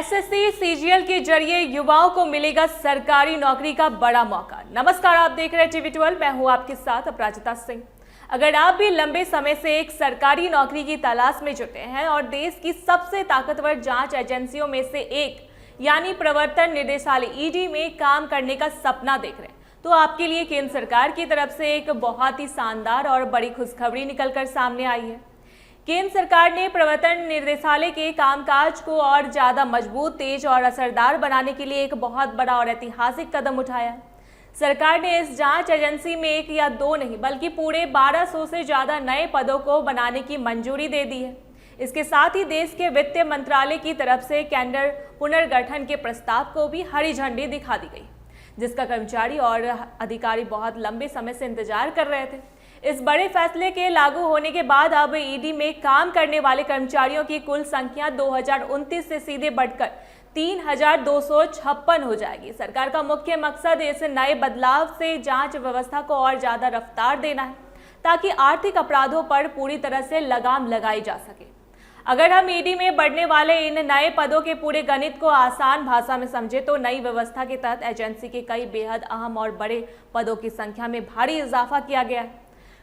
SSC CGL के जरिए युवाओं को मिलेगा सरकारी नौकरी का बड़ा मौका। नमस्कार, आप देख रहे हैं टीवी 12। मैं हूं आपके साथ अपराजिता सिंह। अगर आप भी लंबे समय से एक सरकारी नौकरी की तलाश में जुटे हैं और देश की सबसे ताकतवर जांच एजेंसियों में से एक यानी प्रवर्तन निदेशालय ईडी में काम करने का सपना देख रहे हैं, तो आपके लिए केंद्र सरकार की तरफ से एक बहुत ही शानदार और बड़ी खुशखबरी निकलकर सामने आई है। केंद्र सरकार ने प्रवर्तन निर्देशालय के कामकाज को और ज्यादा मजबूत, तेज और असरदार बनाने के लिए एक बहुत बड़ा और ऐतिहासिक कदम उठाया। सरकार ने इस जांच एजेंसी में एक या दो नहीं बल्कि पूरे 1200 से ज्यादा नए पदों को बनाने की मंजूरी दे दी है। इसके साथ ही देश के वित्त मंत्रालय की तरफ से कैडर पुनर्गठन के प्रस्ताव को भी हरी झंडी दिखा दी गई, जिसका कर्मचारी और अधिकारी बहुत लंबे समय से इंतजार कर रहे थे। इस बड़े फैसले के लागू होने के बाद अब ईडी में काम करने वाले कर्मचारियों की कुल संख्या 2029 से सीधे बढ़कर 3256 हो जाएगी। सरकार का मुख्य मकसद इस नए बदलाव से जांच व्यवस्था को और ज्यादा रफ्तार देना है, ताकि आर्थिक अपराधों पर पूरी तरह से लगाम लगाई जा सके। अगर हम ईडी में बढ़ने वाले इन नए पदों के पूरे गणित को आसान भाषा में समझे तो नई व्यवस्था के तहत एजेंसी के कई बेहद अहम और बड़े पदों की संख्या में भारी इजाफा किया गया है।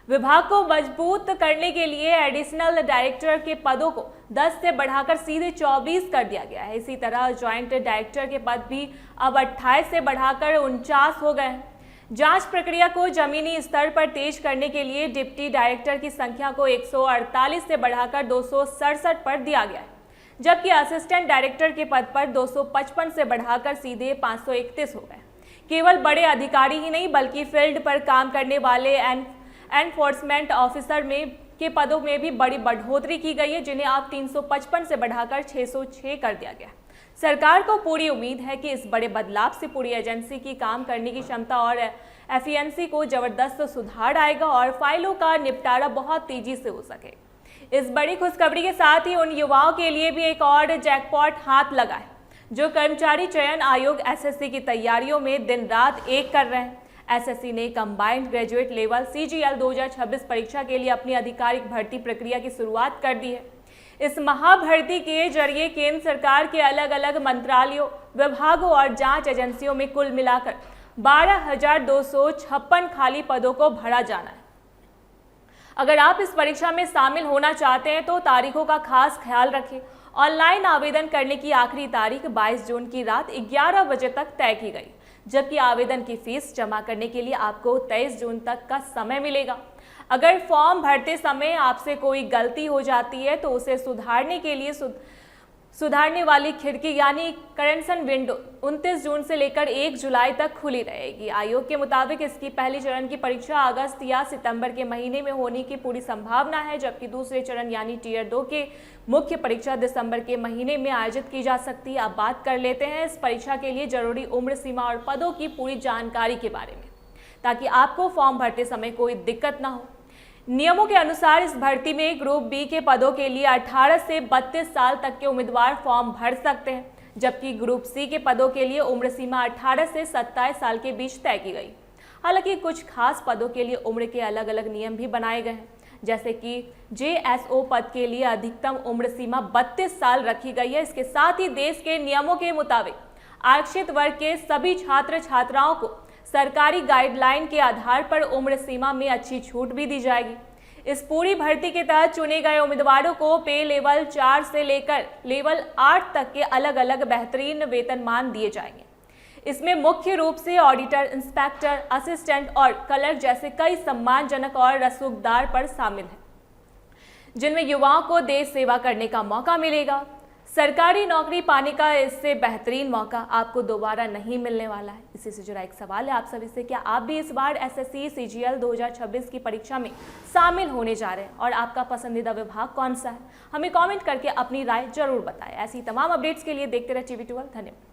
विभाग को मजबूत करने के लिए एडिशनल डायरेक्टर के पदों को 10 से बढ़ाकर सीधे 24 कर दिया गया है। इसी तरह ज्वाइंट डायरेक्टर के पद भी अब 28 से बढ़ाकर 49 हो गए हैं। जांच प्रक्रिया को जमीनी स्तर पर तेज करने के लिए डिप्टी डायरेक्टर की संख्या को 148 से बढ़ाकर 267 पर दिया गया है, जबकि असिस्टेंट डायरेक्टर के पद पर 255 से बढ़ाकर सीधे 531 हो गए। केवल बड़े अधिकारी ही नहीं बल्कि फील्ड पर काम करने वाले एनफोर्समेंट ऑफिसर के पदों में भी बड़ी बढ़ोतरी की गई है, जिन्हें अब 355 से बढ़ाकर 606 कर दिया गया। सरकार को पूरी उम्मीद है कि इस बड़े बदलाव से पूरी एजेंसी की काम करने की क्षमता और एफिशिएंसी को जबरदस्त सुधार आएगा और फाइलों का निपटारा बहुत तेजी से हो सके। इस बड़ी खुशखबरी के साथ ही उन युवाओं के लिए भी एक और जैकपॉट हाथ लगा है, जो कर्मचारी चयन आयोग एसएससी की तैयारियों में दिन रात एक कर रहे हैं। एसएससी ने कंबाइंड ग्रेजुएट लेवल सीजीएल 2026 परीक्षा के लिए अपनी आधिकारिक भर्ती प्रक्रिया की शुरुआत कर दी है। इस महाभर्ती के जरिए केंद्र सरकार के अलग अलग मंत्रालयों, विभागों और जांच एजेंसियों में कुल मिलाकर 12,256 खाली पदों को भरा जाना है। अगर आप इस परीक्षा में शामिल होना चाहते हैं तो तारीखों का खास ख्याल रखें। ऑनलाइन आवेदन करने की आखिरी तारीख 22 जून की रात 11 बजे तक तय की गई, जबकि आवेदन की फीस जमा करने के लिए आपको 23 जून तक का समय मिलेगा। अगर फॉर्म भरते समय आपसे कोई गलती हो जाती है तो उसे सुधारने के लिए सुधारने वाली खिड़की यानी करेक्शन विंडो 29 जून से लेकर 1 जुलाई तक खुली रहेगी। आयोग के मुताबिक इसकी पहली चरण की परीक्षा अगस्त या सितंबर के महीने में होने की पूरी संभावना है, जबकि दूसरे चरण यानी टियर 2 के मुख्य परीक्षा दिसंबर के महीने में आयोजित की जा सकती है। अब बात कर लेते हैं इस परीक्षा के लिए जरूरी उम्र सीमा और पदों की पूरी जानकारी के बारे में, ताकि आपको फॉर्म भरते समय कोई दिक्कत ना हो। नियमों के अनुसार इस भर्ती में ग्रुप बी के पदों के लिए 18 से 32 साल तक के उम्मीदवार फॉर्म भर सकते हैं, जबकि ग्रुप सी के पदों के लिए उम्र सीमा 18 से 27 साल के बीच तय की गई। हालांकि कुछ खास पदों के लिए उम्र के अलग अलग नियम भी बनाए गए हैं, जैसे कि जेएसओ पद के लिए अधिकतम उम्र सीमा 32 साल रखी गई है। इसके साथ ही देश के नियमों के मुताबिक आरक्षित वर्ग के सभी छात्र छात्राओं को सरकारी गाइडलाइन के आधार पर उम्र सीमा में अच्छी छूट भी दी जाएगी। इस पूरी भर्ती के तहत चुने गए उम्मीदवारों को पे लेवल 4 से लेकर लेवल 8 तक के अलग अलग बेहतरीन वेतनमान दिए जाएंगे। इसमें मुख्य रूप से ऑडिटर, इंस्पेक्टर, असिस्टेंट और क्लर्क जैसे कई सम्मानजनक और रसूखदार पद शामिल हैं, जिनमें युवाओं को देश सेवा करने का मौका मिलेगा। सरकारी नौकरी पाने का इससे बेहतरीन मौका आपको दोबारा नहीं मिलने वाला है। इसी से जुड़ा एक सवाल है आप सभी से, क्या आप भी इस बार एसएससी सीजीएल 2026 की परीक्षा में शामिल होने जा रहे हैं और आपका पसंदीदा विभाग कौन सा है? हमें कमेंट करके अपनी राय जरूर बताएं। ऐसी तमाम अपडेट्स के लिए देखते रहिए टीवी 12। धन्यवाद।